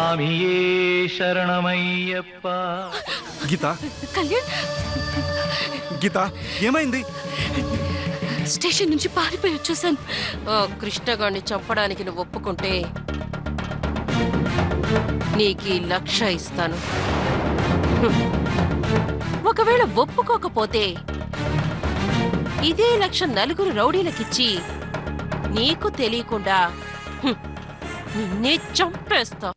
స్వామియే శరణమయ్యప్ప. గీత, కళ్యాణ్, గీత ఏమైంది? స్టేషన్ నుంచి పారిపోయి వచ్చేసాను. కృష్ణగాడిని చంపడానికి నువ్వు ఒప్పుకుంటే నీకు 1,00,000 ఇస్తాను. ఒకవేళ ఒప్పుకోకపోతే ఇదే 1,00,000 నలుగురు రౌడీలకిచ్చి నీకు తెలియకుండా నిన్నే చంపేస్తా.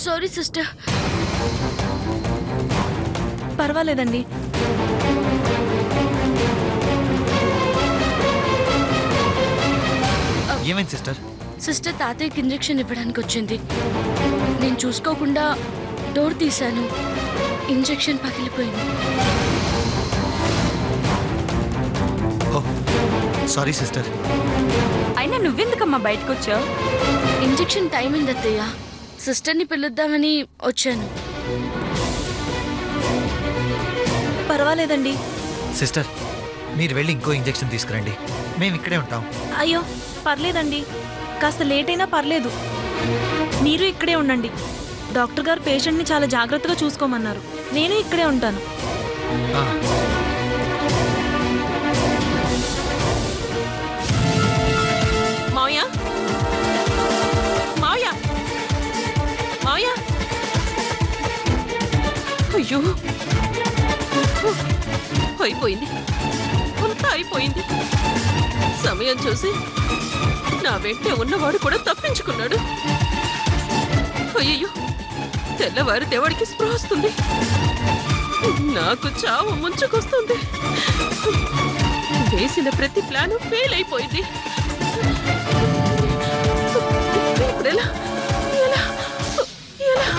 Sorry sister. పర్వాలేదండి. ఏమైంది సిస్టర్? సిస్టర్ తాతయ్యకి ఇంజెక్షన్ ఇవ్వడానికి వచ్చింది. నేను చూసుకోకుండా డోర్ తీశాను. ఇంజెక్షన్ పగిలిపోయింది. Sorry sister. అయినా నువ్వెందుకమ్మా బయటకు వచ్చావు? ఇంజెక్షన్ టైం అయింది అత్తయ్య. సిస్టర్ని పిలుద్దామని వచ్చాను. పర్వాలేదండి. సిస్టర్, మీరు వెళ్ళి ఇంకో ఇంజెక్షన్ తీసుకురండి. మేము ఇక్కడే ఉంటాం. అయ్యో పర్లేదండి, కాస్త లేట్ అయినా పర్లేదు. మీరు ఇక్కడే ఉండండి. డాక్టర్ గారు పేషెంట్ని చాలా జాగ్రత్తగా చూసుకోమన్నారు. నేను ఇక్కడే ఉంటాను. మావయ్య, మావయ్య, మావయ్య. అయ్యో, అయిపోయింది, అంతా అయిపోయింది. సమయం చూసి నా వెంటే ఉన్నవాడు కూడా తప్పించుకున్నాడు. అయ్యో, తెల్లవారి దేవుడికి స్పృహ వస్తుంది. నాకు చావు ముంచుకొస్తుంది. వేసిన ప్రతి ప్లాను ఫెయిల్ అయిపోయింది. ఇప్పుడెలా? ఎలా? ఎలా?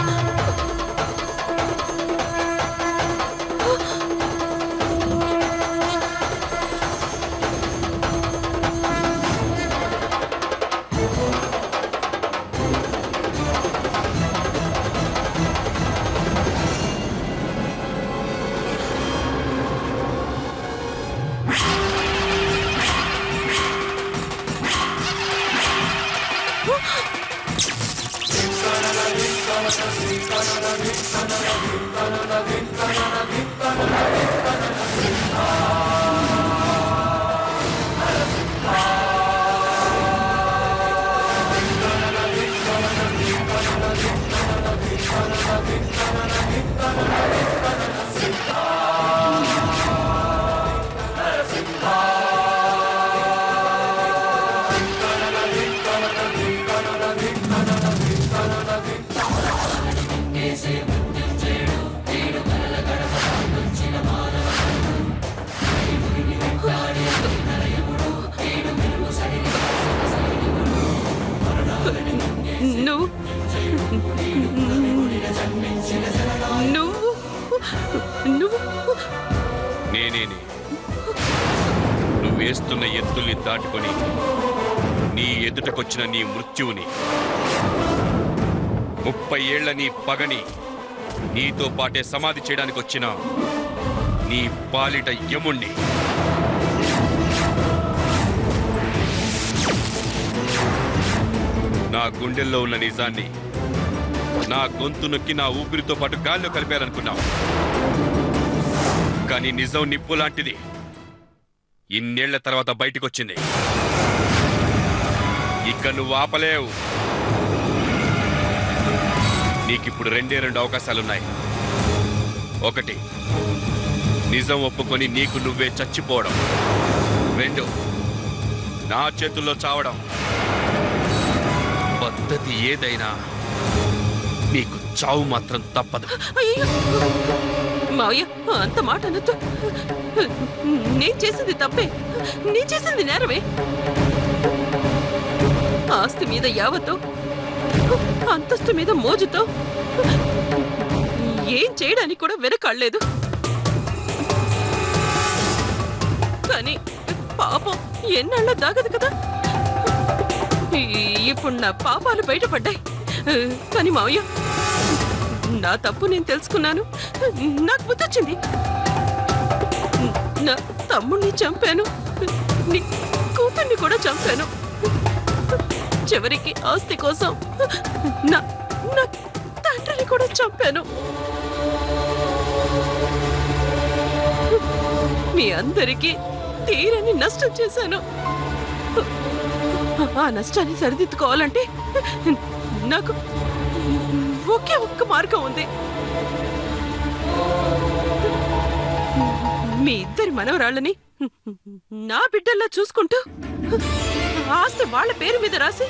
వేస్తున్న ఎత్తుల్ని దాటుకొని నీ ఎదుటకొచ్చిన నీ మృత్యువుని 30 ఏళ్ల నీ పగని నీతో పాటే సమాధి చేయడానికి వచ్చిన నీ పాలిట యముణ్ణి. నా గుండెల్లో ఉన్న నిజాన్ని నా గొంతు నొక్కి నా ఊపిరితో పాటు గాల్లో కలిపేయాలనుకున్నావు. కానీ నిజం నిప్పు లాంటిది. ఇన్నేళ్ల తర్వాత బయటికొచ్చింది. ఇక నువ్వు ఆపలేవు. నీకిప్పుడు 2 అవకాశాలున్నాయి. 1, నిజం ఒప్పుకొని నీకు నువ్వే చచ్చిపోవడం. 2, నా చేతుల్లో చావడం. పద్ధతి ఏదైనా నీకు చావు మాత్రం తప్పదు. అయ్యో మావయ్య, అంత మాట అనొద్దు. నేను చేసింది తప్పే, నేను చేసింది నేరమే. ఆస్తి మీద యావతో, అంతస్తు మీద మోజుతో ఏం చేయడానికి కూడా వెనకాడలేదు. కానీ పాపం ఎన్నాళ్ళ దాగదు కదా. ఇప్పుడు నా పాపాలు బయటపడ్డాయి. కానీ మావయ్య, నా తప్పు నేను తెలుసుకున్నాను. నాకు బుద్ధొచ్చింది. నా తమ్ముడిని చంపాను, నీ కూతుర్ని కూడా చంపాను. చివరికి ఆస్తి కోసం నా నా తండ్రిని కూడా చంపాను. మీ అందరికీ తీరని నష్టం చేశాను. ఆ నష్టాన్ని సరిదిద్దుకోవాలంటే నాకు ఒకే ఒక్క మార్గం ఉంది. మీ ఇద్దరి మనవరాళ్ళని నా బిడ్డల్లా చూసుకుంటూ ఆస్తి వాళ్ళ పేరు మీద రాసి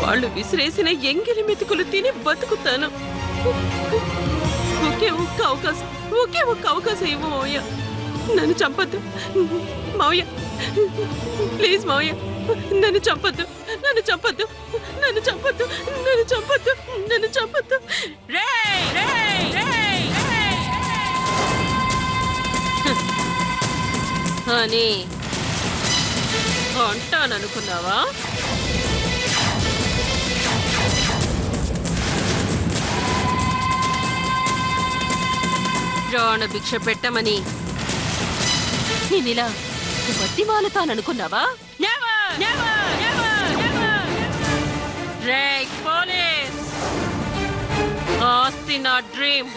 వాళ్ళు విసిరేసిన ఎంగిలి మెతుకులు తిని బతుకుతాను. ఒకే ఒక్క అవకాశం ఇవ్వు మావయ్య. నన్ను చంపద్దు మావయ్య, ప్లీజ్ మావయ్య. నన్ను చంపద్దు, నన్ను చంపద్దు, నన్ను చంపద్దు, నన్ను చంపద్దు, నన్ను చంపద్దు. అని అంటాననుకున్నావా? ప్రాణ భిక్ష పెట్టమని నేనిలా బతిమాలుతాననుకున్నావా? రేయ్ పోలీస్, ఆస్తి నా డ్రీమ్.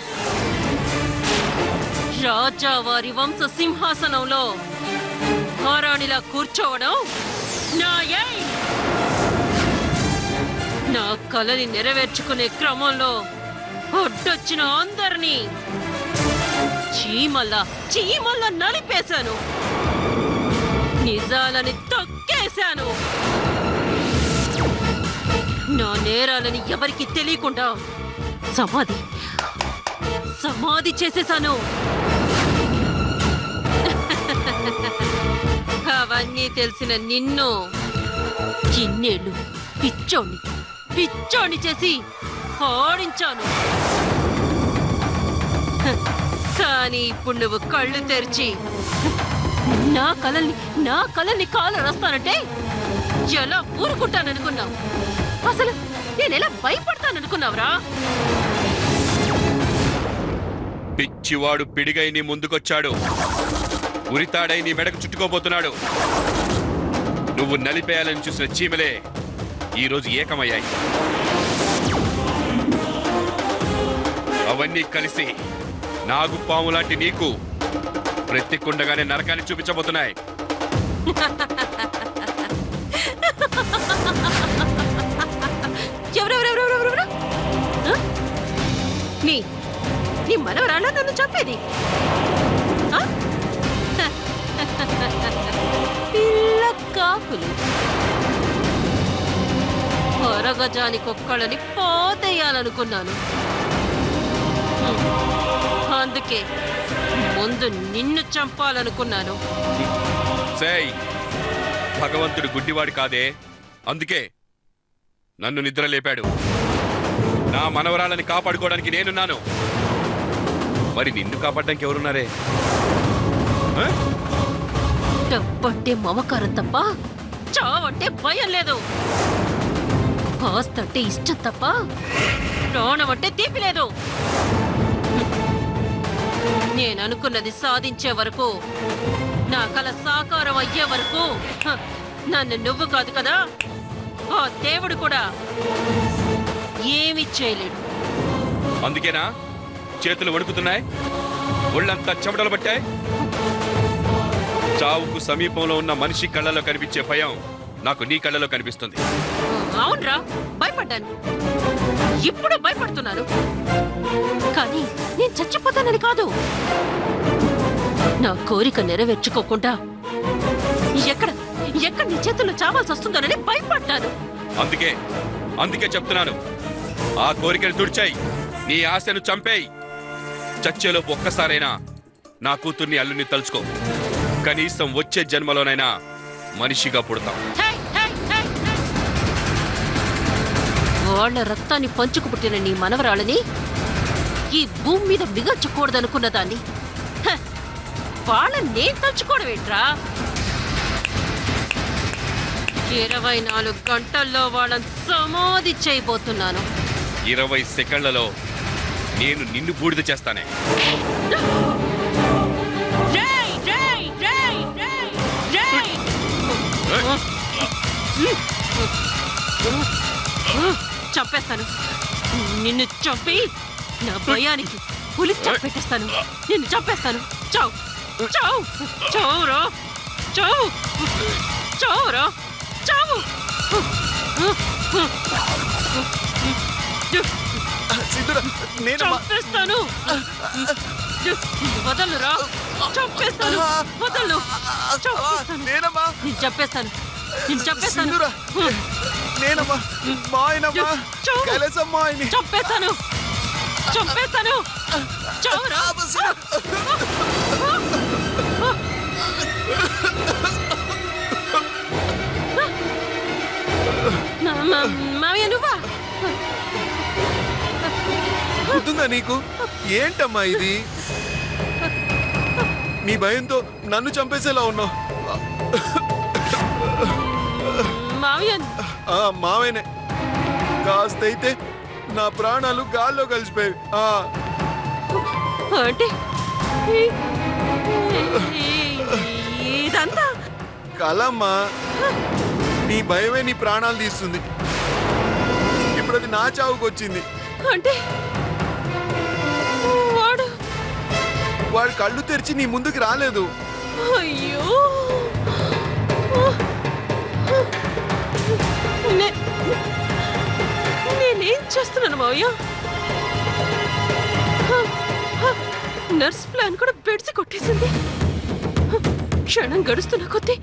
రాజా వారి వంశ సింహాసనంలో మహారాణిలా కూర్చోవడం నా ఎయిమ్. నా కలని నెరవేర్చుకునే క్రమంలో అడ్డొచ్చిన అందరినీ చీమల్లా నలిపేశాను. నిజాలని తొక్కేశాను. నా నేరాలని ఎవరికి తెలియకుండా సమాధి చేసేశాను. అవన్నీ తెలిసిన నిన్ను చిన్నేళ్ళు పిచ్చోణ్ణి చేసి ఓడించాను. కానీ ఇప్పుడు నువ్వు కళ్ళు తెరిచి నా కళల్ని కాలు రాస్తానంటే ఎలా ఊరుకుంటాననుకున్నావు? అసలు నేనెలా భయపడతాననుకున్నావురా? పిచ్చివాడు పిడిగై నీ ముందుకొచ్చాడు. ఉరితాడై నీ మెడకు చుట్టుకోబోతున్నాడు. నువ్వు నలిపేయాలని చూసిన చీమలే ఈరోజు ఏకమయ్యాయి. అవన్నీ కలిసి నాగుపాము లాంటి నీకు బ్రతికుండగానే నరకాన్ని చూపించబోతున్నాయి. ఎవరెవరెవరెవరెవరెవరు? నీ మనవరాళ్ళ నన్ను చంపేది? పిల్ల కాకులు అరగజానికొక్కళ్ళని పోతేయాలనుకున్నాను. అందుకే ముందు నిన్ను చంపాలనుకున్నాను. భగవంతుడు గుడ్డివాడు కాదే, అందుకే నన్ను నిద్ర లేపాడు. నా మనవరాలని కాపాడుకోవడానికి నేనున్నాను. మరి నిన్ను కాపాడడానికి ఎవరున్నారే? డబ్బంటే మమకారం తప్ప చావంటే భయం లేదు. ఆస్తంటే ఇష్టం తప్ప ప్రాణం అంటే తీపి లేదు. నేననుకున్నది సాధించే వరకు, నా కల సాకారం అయ్యే వరకు నన్ను నువ్వు కాదు కదా, ఆ దేవుడు కూడా ఏమీ చేయలేడు. అందుకేనా చేతులు వణుకుతున్నాయి, ఒళ్ళంతా చెమటలు పట్టాయి? చావుకు సమీపంలో ఉన్న మనిషి కళ్ళలో కనిపించే భయం నాకు నీ కళ్ళలో కనిపిస్తుంది. అవునరా, భయపడ్డాను. ఇప్పుడు భయపడుతున్నాను. కానీ నేను చచ్చిపోతానని కాదు, నా కోరిక నెరవేర్చుకోకుండా ఎక్కడ ఎక్కడ నీ చేతుల్లో చావాల్సి వస్తుందోనని భయపడ్డాను. అందుకే చెప్తున్నాను, ఆ కోరికను తుడిచాయి, నీ ఆశను చంపేయి. చచ్చేలోపు ఒక్కసారైనా నా కూతుర్ని అల్లుని తలుచుకో. కనీసం వచ్చే జన్మలోనైనా మనిషిగా పుడతాం. Hey, hey, hey, hey. వాళ్ళ రక్తాన్ని పంచుకు పుట్టిన నీ మనవరాళ్ళని ఈ భూమి మీద మిగల్చకూడదనుకున్న దాన్ని వాళ్ళని నేను తలుచుకోవడం ఏంట్రా? 24 గంటల్లో వాళ్ళని సమాధి చేయబోతున్నాను. 20 సెకండ్లలో నేను నిన్ను బూడిద చేస్తానే. రేయ్, రేయ్, రేయ్, రేయ్, రేయ్. చంపేస్తాను నిన్ను, చంపి నా భయానికి పులిస్ పెట్టేస్తాను. నిన్ను చంపేస్తాను. చావు, చావు, చావురా, చావు, చావురా, చావు. చంపేస్తాను. వదలురా, చంపేస్తాను. వదలు, చంపేస్తాను. నేను చంపేస్తాను. నేను చంపేస్తాను. చంపేస్తాను. చంపేస్తాను. చావురా. మావయ్య, నువ్వా? గుర్తుందా నీకు? ఏంటమ్మా ఇది? నీ భయంతో నన్ను చంపేసేలా ఉన్నావు. మావయ్య, మావేనే. కాస్తైతే నా ప్రాణాలు గాల్లో కలిసిపోయాయి. అంటే ఇదంతా కలమ్మా. నీ భయమే నీ ప్రాణాలు తీస్తుంది. ఇప్పుడు అది నా చావుకు వచ్చింది. అంటే వాడు కళ్ళు తెరిచి నీ ముందుకు రాలేదు. అయ్యో, నేనేం చేస్తున్నాను మావయ్య? నర్స్ ప్లాన్ కూడా బెడ్స్ కొట్టేసింది. క్షణం గడుస్తున్న కొద్దీ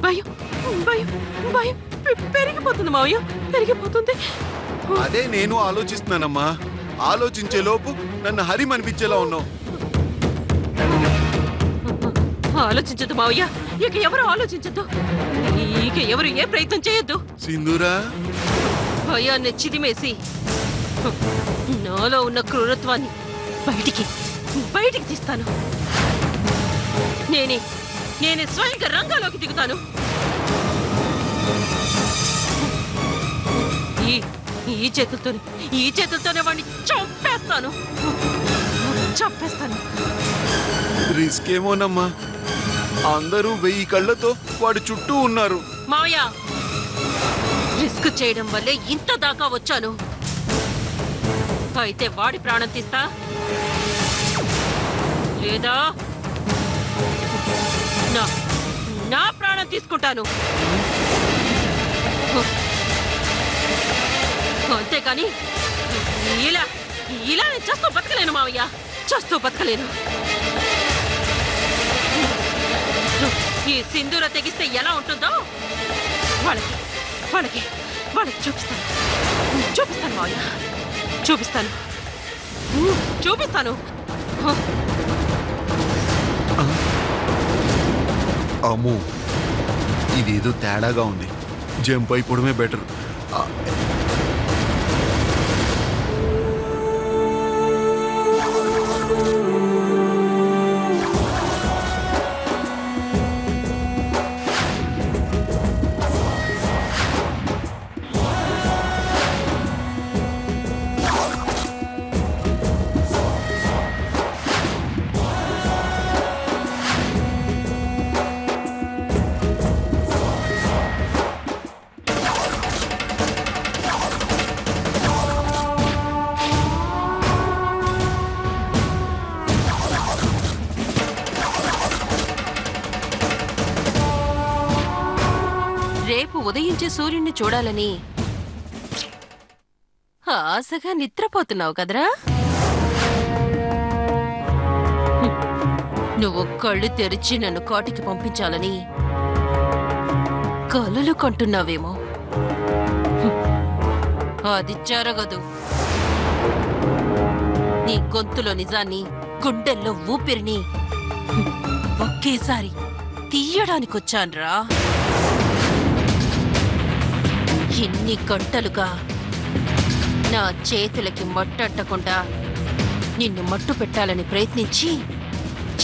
భయం భయం భయం పెరిగిపోతుంది మావయ్య, పెరిగిపోతుంది. అదే నేను ఆలోచిస్తున్నానమ్మా. ఆలోచించే లోపు నన్ను హరిం అనిపించేలా ఉన్నావు. ఆలోచించద్దు మావయ్య, ఇక ఎవరు ఆలోచించద్దు. ఇక ఎవరు ఏ ప్రయత్నం చేయొద్దు. సింధూరా, భయాన్ని చిదిమేసి నాలో ఉన్న క్రూరత్వాన్ని బయటికి తీస్తాను. నేనే స్వయంగా రంగంలోకి దిగుతాను. ఈ చేతులతోనే వాడిని చంపేస్తాను. రిస్క్ ఏమోనమ్మా. అందరూ 1000 కళ్ళతో వాడు చుట్టూ ఉన్నారు. మావయ్య, రిస్క్ చేయడం వల్లే ఇంత దాకా వచ్చాను. అయితే వాడి ప్రాణం తీస్తా, లేదా నా ప్రాణం తీసుకుంటాను. అంతేకాని ఇలా నేను చేస్తూ బతకలేను మావయ్య, చేస్తూ బతకలేను. ఈ సింధూర తెగిస్తే ఎలా ఉంటుందో వాళ్ళకి చూపిస్తాను మావయ్య, చూపిస్తాను. అమ్మో, ఇదేదో తేడాగా ఉంది. జంప్ అయిపోవడమే బెటర్. రేపు ఉదయించే సూర్యుడిని చూడాలని ఆశగా నిద్రపోతున్నావు కదరా? నువ్వు కళ్ళు తెరిచి నన్ను కాటికి పంపించాలని కలలు కంటున్నావేమో. అది జరగదు. నీ గొంతులో నిజాన్ని, గుండెల్లో ఊపిరిని ఒకేసారి తీయడానికొచ్చాన్రా. ఎన్ని గంటలుగా నా చేతులకి మట్టట్టకుండా నిన్ను మట్టు పెట్టాలని ప్రయత్నించి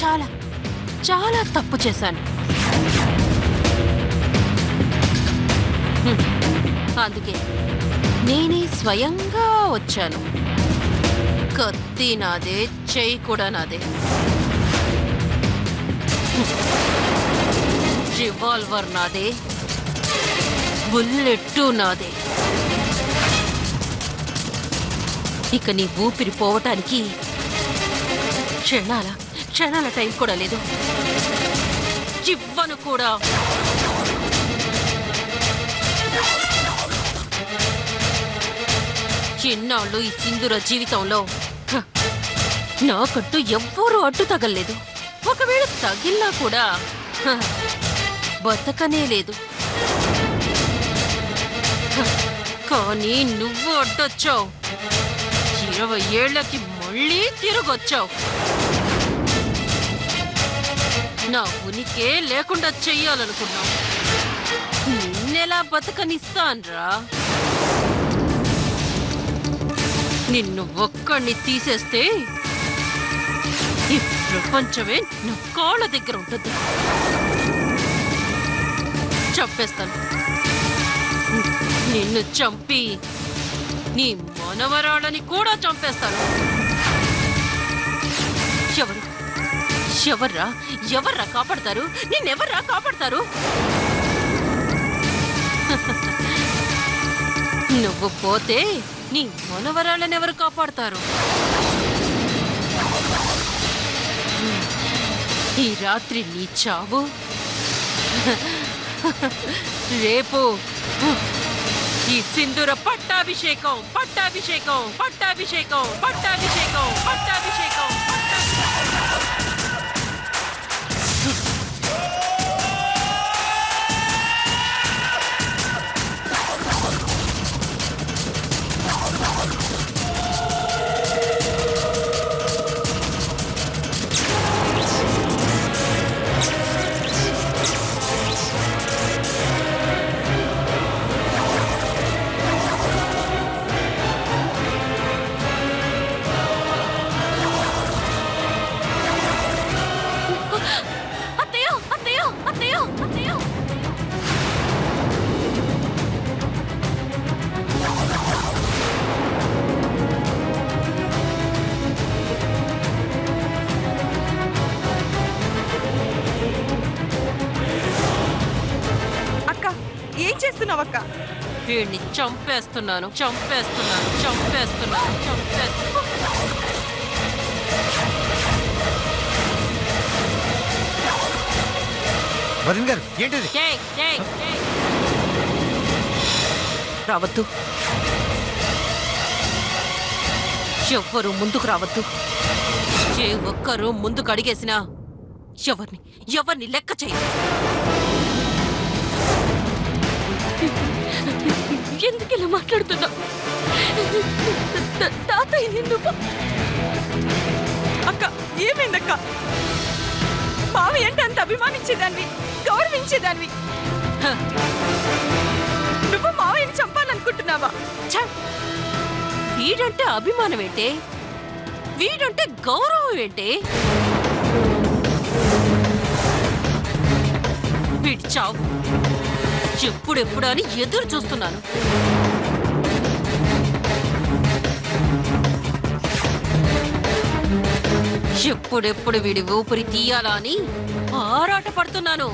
చాలా చాలా తప్పు చేశాను. అందుకే నేనే స్వయంగా వచ్చాను. కత్తి నాదే, చెయ్యి కూడా నాదే. రివాల్వర్ నాదే, బుల్లెట్టు నాదే. ఇక నీ ఊపిరి పోవటానికి క్షణాల టైం కూడా లేదు. చివ్వను కూడా. చిన్నాళ్ళు ఈ సింధూర జీవితంలో నాకంటూ ఎవ్వరూ అడ్డు తగల్లేదు. ఒకవేళ తగిలినా కూడా బతకనే లేదు. కానీ నువ్వు అడ్డొచ్చావు. 20 ఏళ్లకి మళ్ళీ తిరిగొచ్చావు. నా ఉనికే లేకుండా చెయ్యాలనుకున్నావు. నిన్నెలా బతకనిస్తాన్రా? నిన్ను ఒక్కడిని తీసేస్తే ఈ ప్రపంచమే నా కాళ్ళ దగ్గర ఉంటుంది. చంపేస్తాను. నిన్ను చంపి నీ మనవరాళ్ళని కూడా చంపేస్తాను. ఎవర్రా కాపాడతారు? నిన్నెవర్రా కాపాడతారు? నువ్వు పోతే నీ మనవరాళ్ళని ఎవరు కాపాడతారు? ఈ రాత్రి నీ చావు, రేపు ఈ సింధూర పట్టాభిషేకం. అత్తయ్య. అక్క, ఏం చేస్తున్నావు అక్క? వీడిని చంపేస్తున్నాను. వరుణ్ గారు ఏంటిది? రావద్దు. ఎవ్వరూ ముందుకు రావద్దు. ఏ ఒక్కరూ ముందుకు అడిగేసినా ఎవరిని లెక్క చేయ. ఎందుకు ఇలా మాట్లాడుతున్నావు? తాతయ్య నిన్ను అక్క, ఏమైందక్క? మావి అంటే అంత అభిమానించేదాన్ని, గౌరవించేదాన్ని. నువ్వు మావయ్యని చంపాలనుకుంటున్నావా? వీడంటే అభిమానం ఏంటే? వీడంటే గౌరవం ఏంటే? వీడి చావు ఎప్పుడెప్పుడు అని ఎదురు చూస్తున్నాను. ఎప్పుడెప్పుడు వీడి ఊపిరి తీయాలా అని ఆరాట పడుతున్నాను.